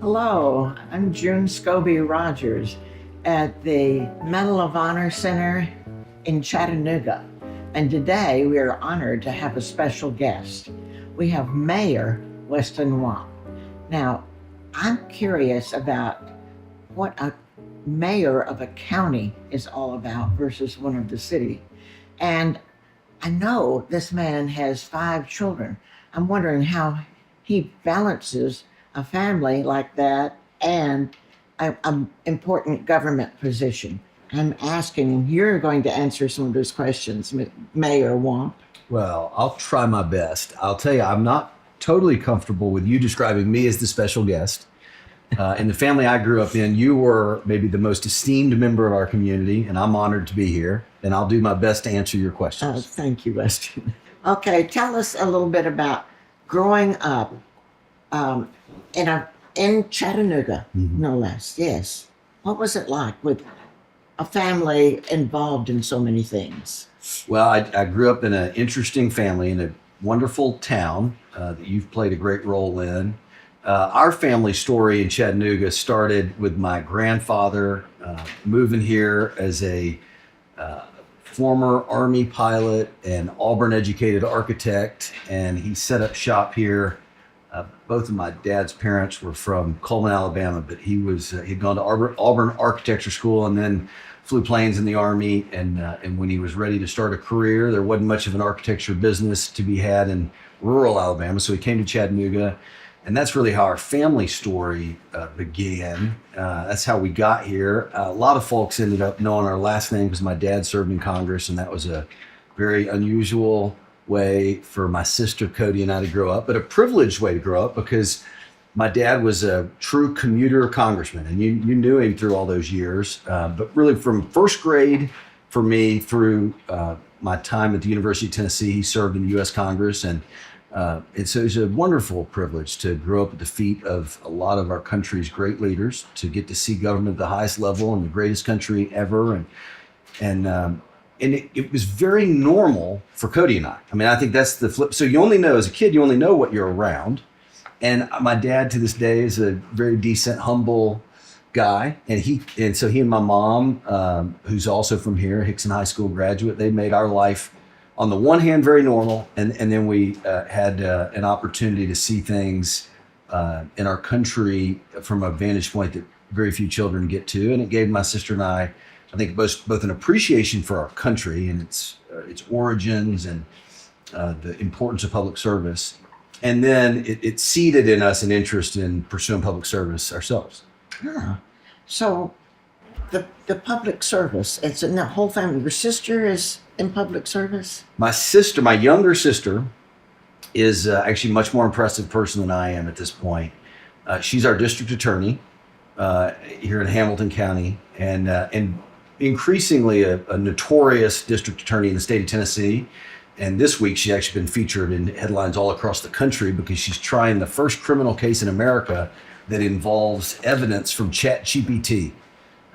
Hello, I'm June Scobee Rodgers at the Medal of Honor Center in Chattanooga. And today we are honored to have a special guest. We have Mayor Weston Wamp. Now, I'm curious about what a mayor of a county is all about versus one of the city. And I know this man has 5 children. I'm wondering how he balances a family like that and an important government position. I'm asking, and you're going to answer some of those questions, Mayor Wamp. Well, I'll try my best. I'll tell you, I'm not totally comfortable with you describing me as the special guest. In the family I grew up in, you were maybe the most esteemed member of our community, and I'm honored to be here, and I'll do my best to answer your questions. Thank you, Weston. Okay, tell us a little bit about growing up in Chattanooga, no less. Yes. What was it like with a family involved in so many things? Well, I grew up in an interesting family in a wonderful town that you've played a great role in. Our family story in Chattanooga started with my grandfather moving here as a former Army pilot and Auburn-educated architect, and he set up shop here. Both of my dad's parents were from Coleman, Alabama, but he'd gone to Auburn Architecture School and then flew planes in the Army. And when he was ready to start a career, there wasn't much of an architecture business to be had in rural Alabama, so he came to Chattanooga. And that's really how our family story began. That's how we got here. A lot of folks ended up knowing our last name because my dad served in Congress, and that was a very unusual way for my sister Cody and I to grow up, but a privileged way to grow up because my dad was a true commuter congressman, and you knew him through all those years. But really from first grade for me through my time at the University of Tennessee, he served in the U.S. Congress, and so it was a wonderful privilege to grow up at the feet of a lot of our country's great leaders, to get to see government at the highest level in the greatest country ever. And it was very normal for Cody and I. I mean, I think that's the flip. So you only know, as a kid, you only know what you're around. And my dad to this day is a very decent, humble guy. And so he and my mom, who's also from here, Hickson High School graduate, they made our life, on the one hand, very normal. And then we had an opportunity to see things in our country from a vantage point that very few children get to. And it gave my sister and I think both an appreciation for our country and its origins and the importance of public service. And then it seeded in us an interest in pursuing public service ourselves. Huh. So the public service, it's in the whole family. Your sister is in public service? My younger sister, is actually a much more impressive person than I am at this point. She's our district attorney here in Hamilton County, and increasingly a notorious district attorney in the state of Tennessee. And this week, she's actually been featured in headlines all across the country because she's trying the first criminal case in America that involves evidence from ChatGPT.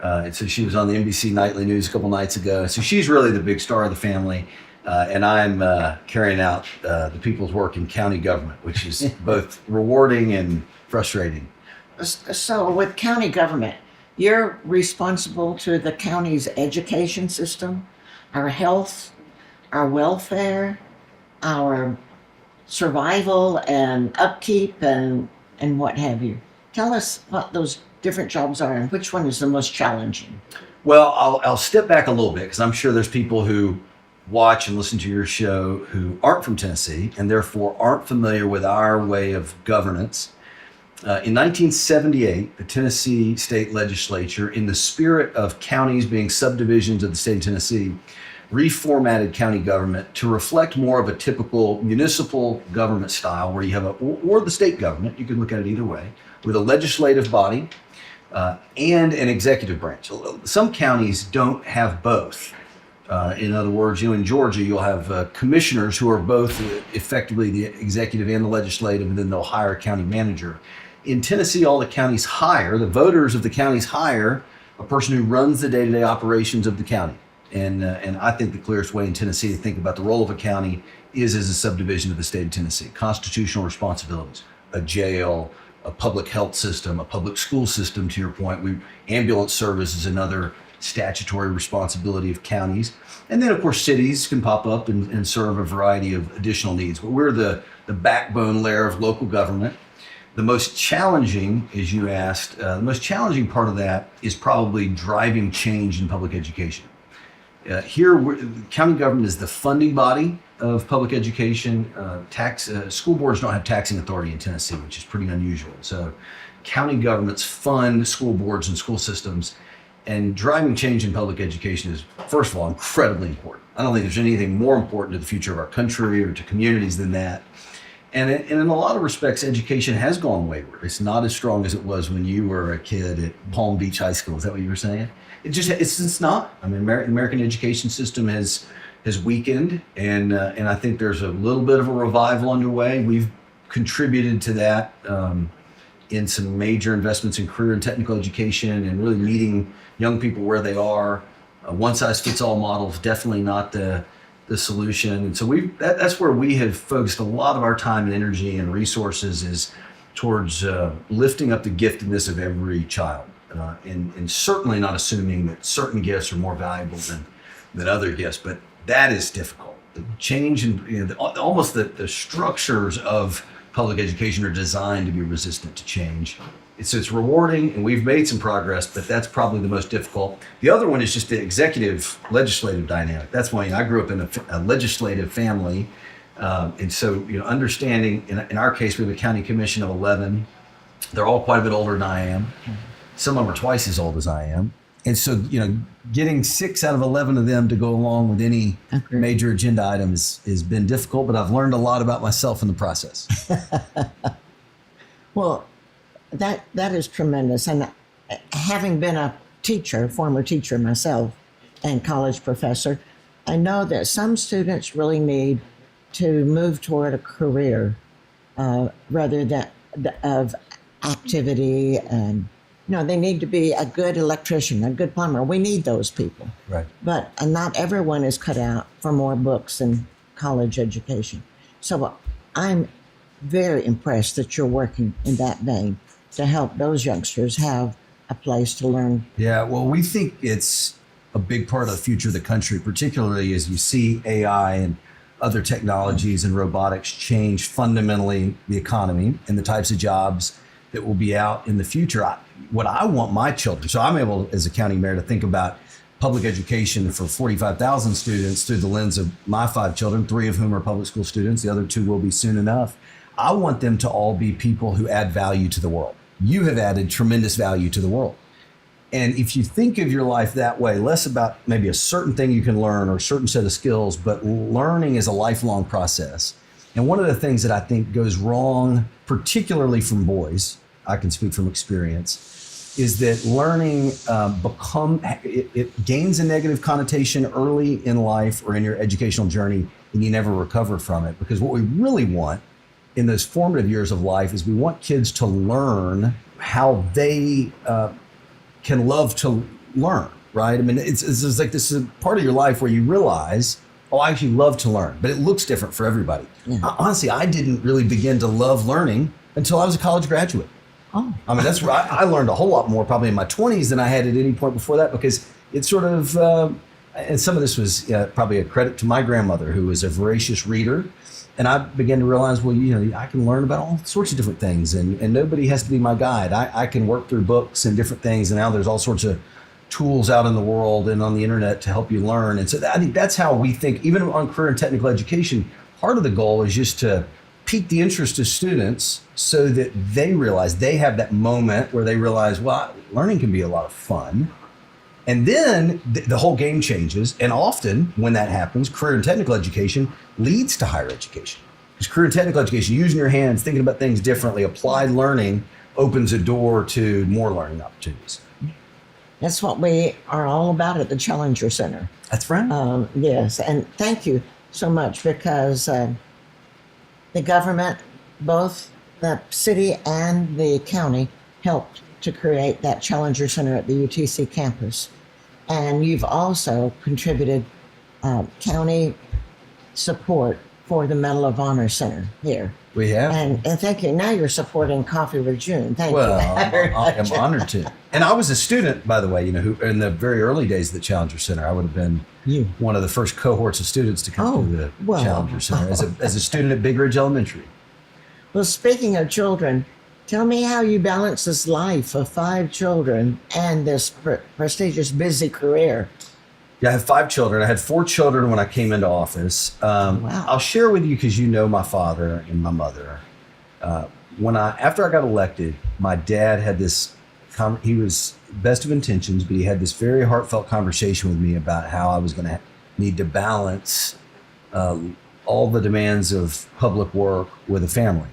And so she was on the NBC Nightly News a couple nights ago. So she's really the big star of the family. And I'm carrying out the people's work in county government, which is both rewarding and frustrating. So with county government, you're responsible to the county's education system, our health, our welfare, our survival and upkeep and what have you. Tell us what those different jobs are and which one is the most challenging. Well, I'll step back a little bit because I'm sure there's people who watch and listen to your show who aren't from Tennessee and therefore aren't familiar with our way of governance. In 1978, the Tennessee state legislature, in the spirit of counties being subdivisions of the state of Tennessee, reformatted county government to reflect more of a typical municipal government style where you have or the state government, you can look at it either way, with a legislative body and an executive branch. Some counties don't have both. In other words, in Georgia, you'll have commissioners who are both effectively the executive and the legislative, and then they'll hire a county manager. In Tennessee, all the counties hire, the voters of the counties hire a person who runs the day-to-day operations of the county. And I think the clearest way in Tennessee to think about the role of a county is as a subdivision of the state of Tennessee. Constitutional responsibilities, a jail, a public health system, a public school system, to your point. Ambulance service is another statutory responsibility of counties. And then, of course, cities can pop up and serve a variety of additional needs. But we're the backbone layer of local government. The most challenging, as you asked, the most challenging part of that is probably driving change in public education. County government is the funding body of public education. School boards don't have taxing authority in Tennessee, which is pretty unusual. So county governments fund school boards and school systems, and driving change in public education is, first of all, incredibly important. I don't think there's anything more important to the future of our country or to communities than that. And in a lot of respects, education has gone wayward. It's not as strong as it was when you were a kid at Palm Beach High School. Is that what you were saying? It's not. I mean, American education system has weakened, and I think there's a little bit of a revival underway. We've contributed to that in some major investments in career and technical education, and really meeting young people where they are. One size fits all model is definitely not the solution, and so that's where we have focused a lot of our time and energy and resources, is towards lifting up the giftedness of every child, and certainly not assuming that certain gifts are more valuable than other gifts, but that is difficult. The change in almost the structures of public education are designed to be resistant to change. It's rewarding, and we've made some progress, but that's probably the most difficult. The other one is just the executive legislative dynamic. That's why I grew up in a legislative family. And so, understanding, in our case, we have a county commission of 11. They're all quite a bit older than I am. Some of them are twice as old as I am. And so, getting 6 out of 11 of them to go along with any major agenda items has been difficult, but I've learned a lot about myself in the process. Well, that is tremendous. And having been a teacher, former teacher myself, and college professor, I know that some students really need to move toward a career rather than of activity. And they need to be a good electrician, a good plumber. We need those people. Right. But not everyone is cut out for more books and college education. So I'm very impressed that you're working in that vein to help those youngsters have a place to learn. Yeah, well, we think it's a big part of the future of the country, particularly as you see AI and other technologies and robotics change fundamentally the economy and the types of jobs that will be out in the future. What I want my children, so I'm able as a county mayor to think about public education for 45,000 students through the lens of my 5 children, 3 of whom are public school students, the other 2 will be soon enough. I want them to all be people who add value to the world. You have added tremendous value to the world. And if you think of your life that way, less about maybe a certain thing you can learn or a certain set of skills, but learning is a lifelong process. And one of the things that I think goes wrong, particularly from boys, I can speak from experience, is that learning it gains a negative connotation early in life or in your educational journey, and you never recover from it. Because what we really want in those formative years of life is we want kids to learn how they can love to learn, right? I mean, it's like this is a part of your life where you realize, I actually love to learn, but it looks different for everybody. Yeah. Honestly, I didn't really begin to love learning until I was a college graduate. Oh. I mean, that's where I learned a whole lot more probably in my 20s than I had at any point before that, because it's sort of, and some of this was probably a credit to my grandmother, who was a voracious reader. And I began to realize, I can learn about all sorts of different things, and nobody has to be my guide. I can work through books and different things, and now there's all sorts of tools out in the world and on the internet to help you learn. And so I think that's how we think, even on career and technical education. Part of the goal is just to pique the interest of students so that they realize, they have that moment where they realize, learning can be a lot of fun. And then the whole game changes. And often when that happens, career and technical education leads to higher education. Because career and technical education, using your hands, thinking about things differently, applied learning opens a door to more learning opportunities. That's what we are all about at the Challenger Center. That's right. Yes, and thank you so much, because the government, both the city and the county, helped to create that Challenger Center at the UTC campus. And you've also contributed county support for the Medal of Honor Center here We have. And thank you. Now you're supporting Coffee with June. Thank Well, you. I'm honored to. And I was a student, by the way, who in the very early days of the Challenger Center, I would have been one of the first cohorts of students to come through the Challenger Center as a student at Big Ridge Elementary. Well, speaking of children, tell me how you balance this life of 5 children and this prestigious, busy career. Yeah, I have 5 children. I had 4 children when I came into office. Wow. I'll share with you because you know my father and my mother. After I got elected, my dad had this. He was best of intentions, but he had this very heartfelt conversation with me about how I was going to need to balance all the demands of public work with a family.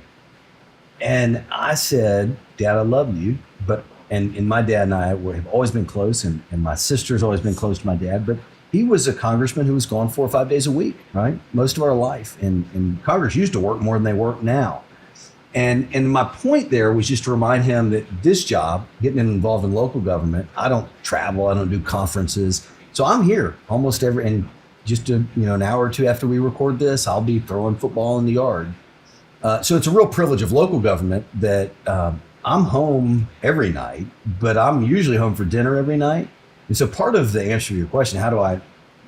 And I said, Dad, I love you, but and my dad and I have always been close, and my sister's always been close to my dad, but he was a congressman who was gone 4 or 5 days a week, right? Most of our life. And Congress used to work more than they work now. And my point there was just to remind him that this job, getting involved in local government, I don't travel, I don't do conferences. So I'm here almost and just an hour or 2 after we record this, I'll be throwing football in the yard. So it's a real privilege of local government that I'm home every night, but I'm usually home for dinner every night. And so part of the answer to your question, how do I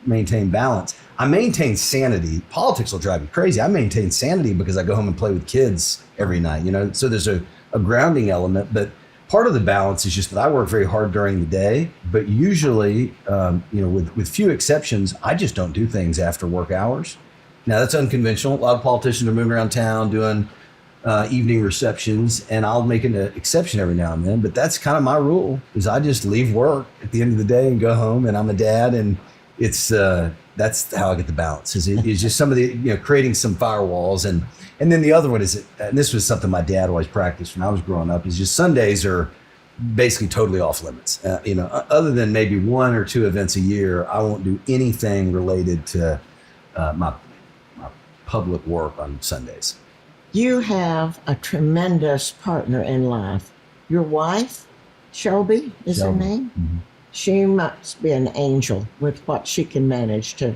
maintain balance? I maintain sanity. Politics will drive you crazy. I maintain sanity because I go home and play with kids every night, so there's a grounding element, but part of the balance is just that I work very hard during the day, but usually, with few exceptions, I just don't do things after work hours. Now that's unconventional. A lot of politicians are moving around town doing evening receptions, and I'll make an exception every now and then, but that's kind of my rule, is I just leave work at the end of the day and go home, and I'm a dad, and it's that's how I get the balance. Is just some of the creating some firewalls, and then the other one is, and this was something my dad always practiced when I was growing up, is just Sundays are basically totally off limits. Other than maybe 1 or 2 events a year, I won't do anything related to my public work on Sundays. You have a tremendous partner in life. Your wife, Scobee, is her name? Mm-hmm. She must be an angel with what she can manage to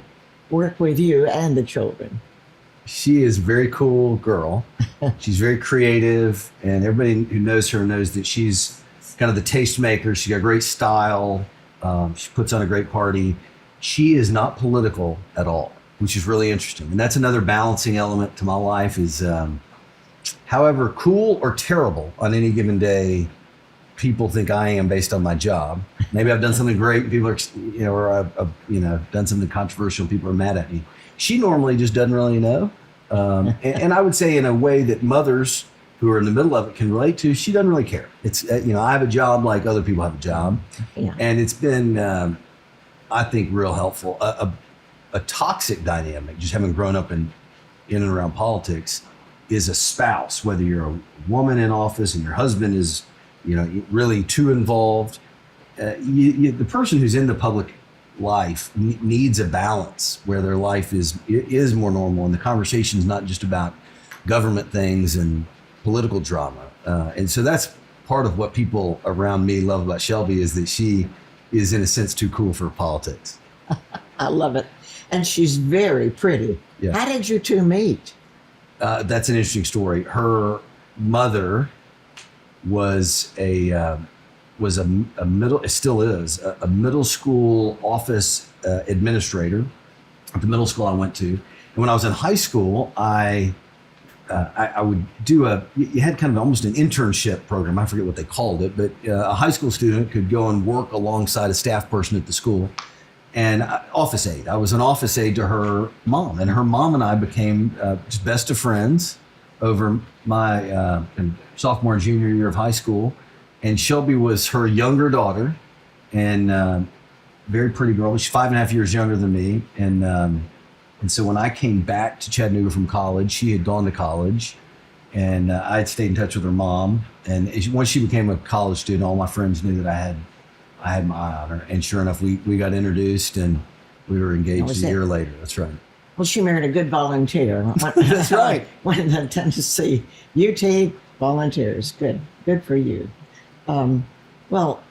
work with you and the children. She is a very cool girl. She's very creative, and everybody who knows her knows that she's kind of the tastemaker. She's got great style. She puts on a great party. She is not political at all, which is really interesting. And that's another balancing element to my life is, however cool or terrible on any given day people think I am based on my job. Maybe I've done something great, people are, or I've done something controversial, people are mad at me. She normally just doesn't really know. And I would say in a way that mothers who are in the middle of it can relate to, she doesn't really care. It's, I have a job like other people have a job. Yeah. And it's been, I think, real helpful. A toxic dynamic, just having grown up in and around politics, is a spouse, whether you're a woman in office and your husband is, really too involved. The person who's in the public life needs a balance where their life is more normal, and the conversation is not just about government things and political drama. And so that's part of what people around me love about Shelby, is that she is in a sense too cool for politics. I love it. And she's very pretty. Yeah. How did you two meet? That's an interesting story. Her mother was it still is a middle school office administrator at the middle school I went to. And when I was in high school, I would do you had kind of almost an internship program. I forget what they called it, but a high school student could go and work alongside a staff person at the school. And office aide. I was an office aide to her mom, and her mom and I became just best of friends over my sophomore and junior year of high school. And Shelby was her younger daughter, and very pretty girl. She's 5.5 years younger than me. And so when I came back to Chattanooga from college, she had gone to college, and I had stayed in touch with her mom. And once she became a college student, all my friends knew that I had my eye on her. And sure enough, we got introduced, and we were engaged a year later. That's right. Well, she married a good volunteer. That's right. One of the Tennessee UT volunteers. Good for you. Well,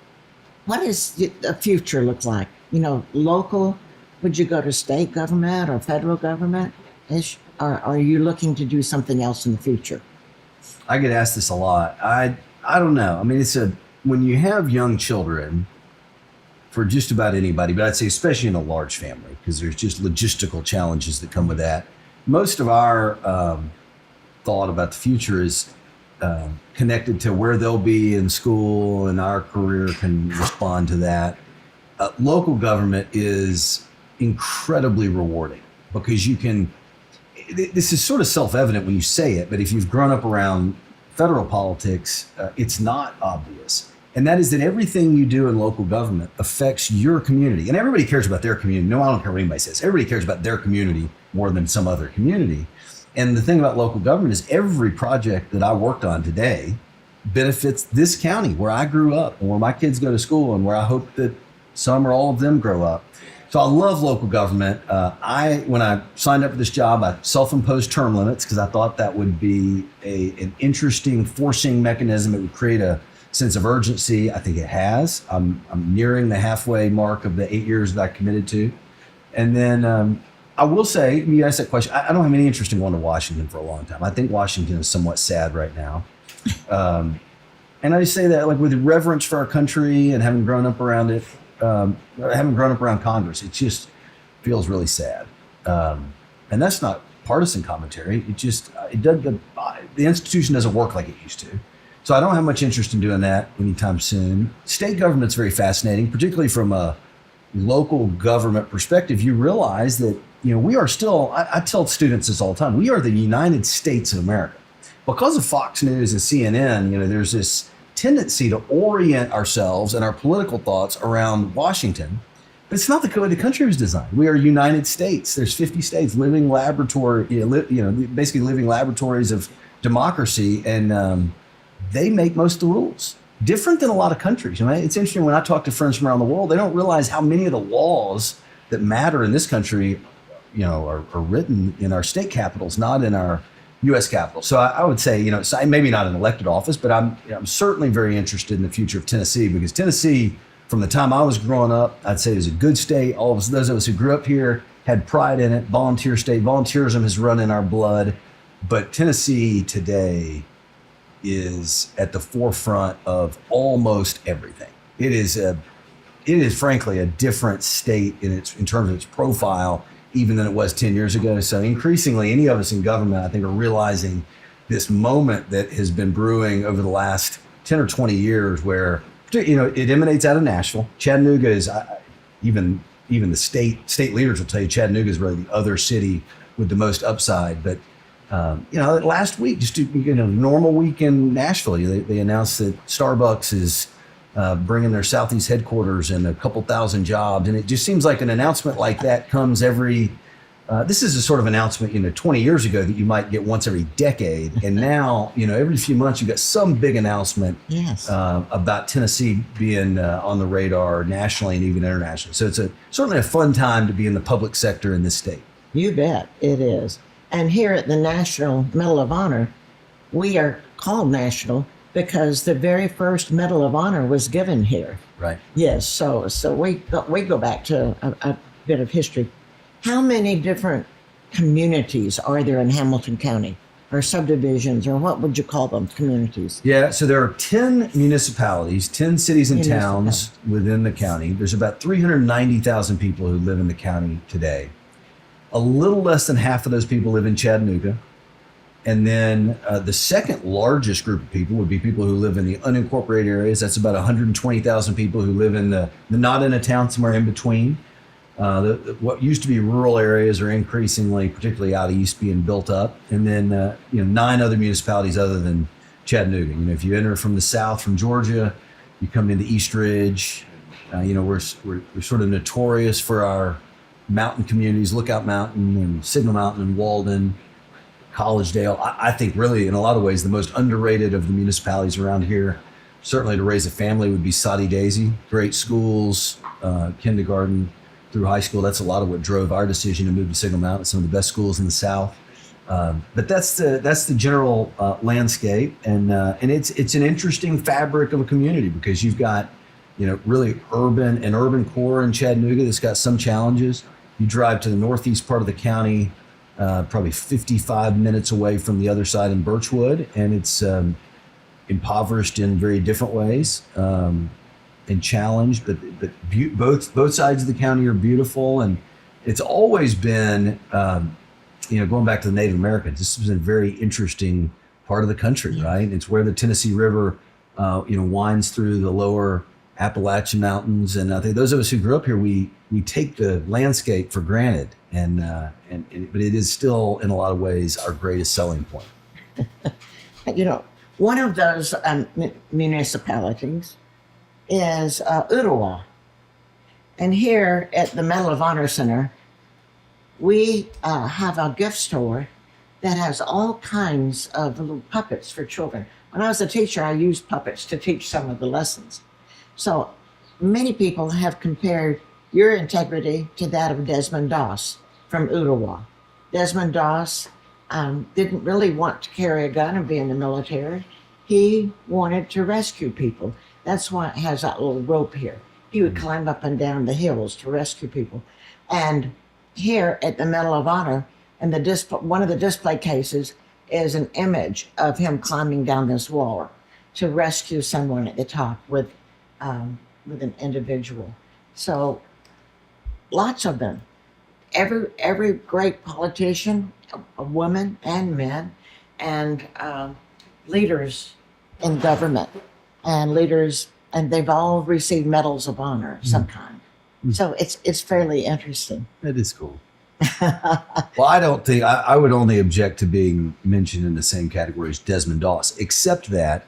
what does the future look like? Local? Would you go to state government or federal government? are you looking to do something else in the future? I get asked this a lot. I don't know. I mean, when you have young children, for just about anybody, but I'd say especially in a large family, because there's just logistical challenges that come with that. Most of our thought about the future is connected to where they'll be in school, and our career can respond to that. Local government is incredibly rewarding because this is sort of self-evident when you say it, but if you've grown up around federal politics, it's not obvious. And that is that everything you do in local government affects your community. And everybody cares about their community. No, I don't care what anybody says. Everybody cares about their community more than some other community. And the thing about local government is every project that I worked on today benefits this county where I grew up and where my kids go to school and where I hope that some or all of them grow up. So I love local government. When I signed up for this job, I self-imposed term limits because I thought that would be an interesting forcing mechanism. It would create a sense of urgency. I think it has. I'm nearing the halfway mark of the 8 years that I committed to. And then I will say, you asked that question, I don't have any interest in going to Washington for a long time. I think Washington is somewhat sad right now. And I just say that like with reverence for our country and having grown up around it, having grown up around Congress, it just feels really sad. And that's not partisan commentary. The institution doesn't work like it used to. So I don't have much interest in doing that anytime soon. State government's very fascinating, particularly from a local government perspective. You realize that, we are still, I tell students this all the time, we are the United States of America. Because of Fox News and CNN, there's this tendency to orient ourselves and our political thoughts around Washington. But it's not the way the country was designed. We are United States. There's 50 states, living laboratory, basically living laboratories of democracy, and they make most of the rules. Different than a lot of countries. It's interesting when I talk to friends from around the world, they don't realize how many of the laws that matter in this country, are written in our state capitals, not in our U.S. Capitol. So I would say, maybe not an elected office, but I'm certainly very interested in the future of Tennessee, because Tennessee, from the time I was growing up, I'd say it was a good state. All of those of us who grew up here had pride in it. Volunteer state, volunteerism has run in our blood. But Tennessee today is at the forefront of almost everything. It is frankly a different state in terms of its profile, even than it was 10 years ago. So increasingly, any of us in government, I think, are realizing this moment that has been brewing over the last 10 or 20 years where, it emanates out of Nashville. Chattanooga is, even the state leaders will tell you, Chattanooga is really the other city with the most upside. But, last week, just normal week in Nashville, they announced that Starbucks is bringing their Southeast headquarters and a couple thousand jobs. And it just seems like an announcement like that comes this is a sort of announcement, 20 years ago that you might get once every decade. And now, every few months you've got some big announcement about Tennessee being on the radar nationally and even internationally. So it's certainly a fun time to be in the public sector in this state. You bet it is. And here at the National Medal of Honor, we are called national because the very first Medal of Honor was given here. Right. Yes. So we go back to a bit of history. How many different communities are there in Hamilton County, or subdivisions, or what would you call them, communities? Yeah. So there are 10 municipalities, 10 cities and towns within the county. There's about 390,000 people who live in the county today. A little less than half of those people live in Chattanooga. And then the second largest group of people would be people who live in the unincorporated areas. That's about 120,000 people who live in the not in a town, somewhere in between. What used to be rural areas are increasingly, particularly out east, being built up. And then 9 other municipalities other than Chattanooga. If you enter from the south, from Georgia, you come into East Ridge. We're sort of notorious for our mountain communities, Lookout Mountain and Signal Mountain and Walden. Collegedale, I think really in a lot of ways the most underrated of the municipalities around here. Certainly to raise a family would be Soddy Daisy. Great schools, kindergarten through high school. That's a lot of what drove our decision to move to Signal Mountain, some of the best schools in the South. But that's the general landscape, and it's an interesting fabric of a community because you've got really urban core in Chattanooga that's got some challenges. You drive to the northeast part of the county, probably 55 minutes away from the other side in Birchwood, and it's impoverished in very different ways and challenged, but both sides of the county are beautiful, and it's always been, going back to the Native Americans, this has been a very interesting part of the country, right? It's where the Tennessee River, winds through the lower Appalachian Mountains, and I think those of us who grew up here, we take the landscape for granted, but it is still in a lot of ways our greatest selling point. One of those municipalities is Ottawa, and here at the Medal of Honor Center, we have a gift store that has all kinds of little puppets for children. When I was a teacher, I used puppets to teach some of the lessons. So many people have compared your integrity to that of Desmond Doss from Ottawa. Desmond Doss didn't really want to carry a gun and be in the military. He wanted to rescue people. That's why it has that little rope here. He would climb up and down the hills to rescue people. And here at the Medal of Honor, and one of the display cases is an image of him climbing down this wall to rescue someone at the top with an individual. So lots of them. Every great politician, a woman and men, and leaders in government, and they've all received medals of honor of some kind. So it's fairly interesting. That is cool. Well, I don't think I would only object to being mentioned in the same category as Desmond Doss, except that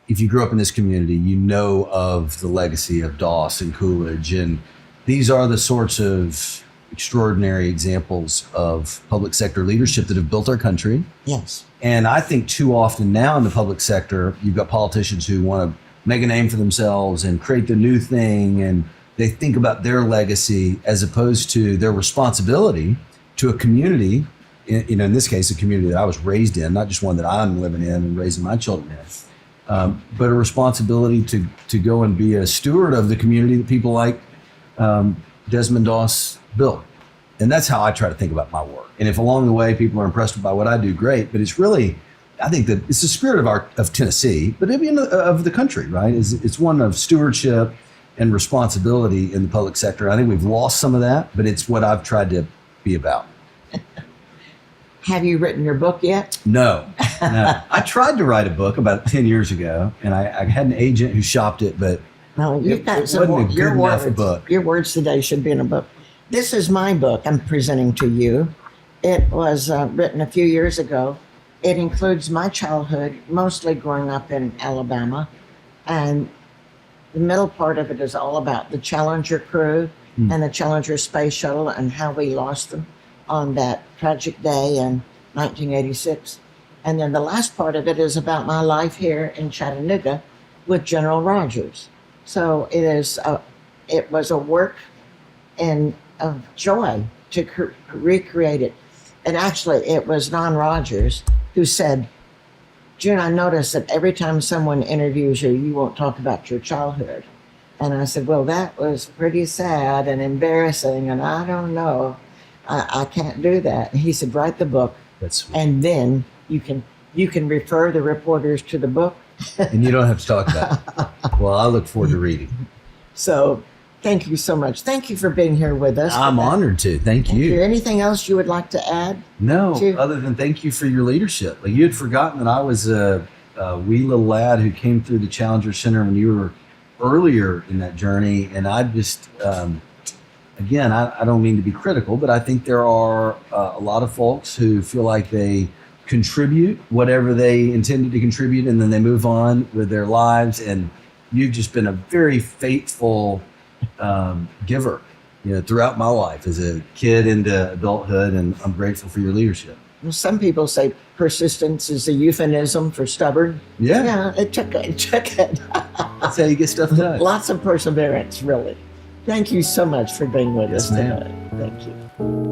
if you grew up in this community, you know of the legacy of Doss and Coolidge, and these are the sorts of extraordinary examples of public sector leadership that have built our country. Yes. And I think too often now in the public sector, you've got politicians who want to make a name for themselves and create the new thing, and they think about their legacy as opposed to their responsibility to a community, in this case, a community that I was raised in, not just one that I'm living in and raising my children in, but a responsibility to go and be a steward of the community that people like Desmond Doss built. And that's how I try to think about my work. And if along the way people are impressed by what I do, great. But it's really, I think that it's the spirit of Tennessee, but even of the country, right? It's one of stewardship and responsibility in the public sector. I think we've lost some of that, but it's what I've tried to be about. Have you written your book yet? No. I tried to write a book about 10 years ago, and I had an agent who shopped it, but no, you've got some wasn't a good enough book. Your words today should be in a book. This is my book I'm presenting to you. It was written a few years ago. It includes my childhood, mostly growing up in Alabama, and the middle part of it is all about the Challenger crew and the Challenger space shuttle and how we lost them on that tragic day in 1986. And then the last part of it is about my life here in Chattanooga with General Rodgers. So it was a work of joy to recreate it. And actually, it was Don Rodgers who said, June, I noticed that every time someone interviews you, you won't talk about your childhood. And I said, well, that was pretty sad and embarrassing, and I don't know. I can't do that. And he said, write the book. That's sweet. And then you can refer the reporters to the book. And you don't have to talk about it. Well, I look forward to reading. So thank you so much. Thank you for being here with us. I'm honored to. Thank you. Anything else you would like to add? No, other than thank you for your leadership. Like, you had forgotten that I was a wee little lad who came through the Challenger Center when you were earlier in that journey. And I just, again, I don't mean to be critical, but I think there are a lot of folks who feel like they contribute whatever they intended to contribute, and then they move on with their lives. And you've just been a very faithful giver, throughout my life as a kid into adulthood, and I'm grateful for your leadership. Well, some people say persistence is a euphemism for stubborn. Yeah, it took it. That's how you get stuff done. Lots of perseverance, really. Thank you so much for being with us ma'am. today. Thank you.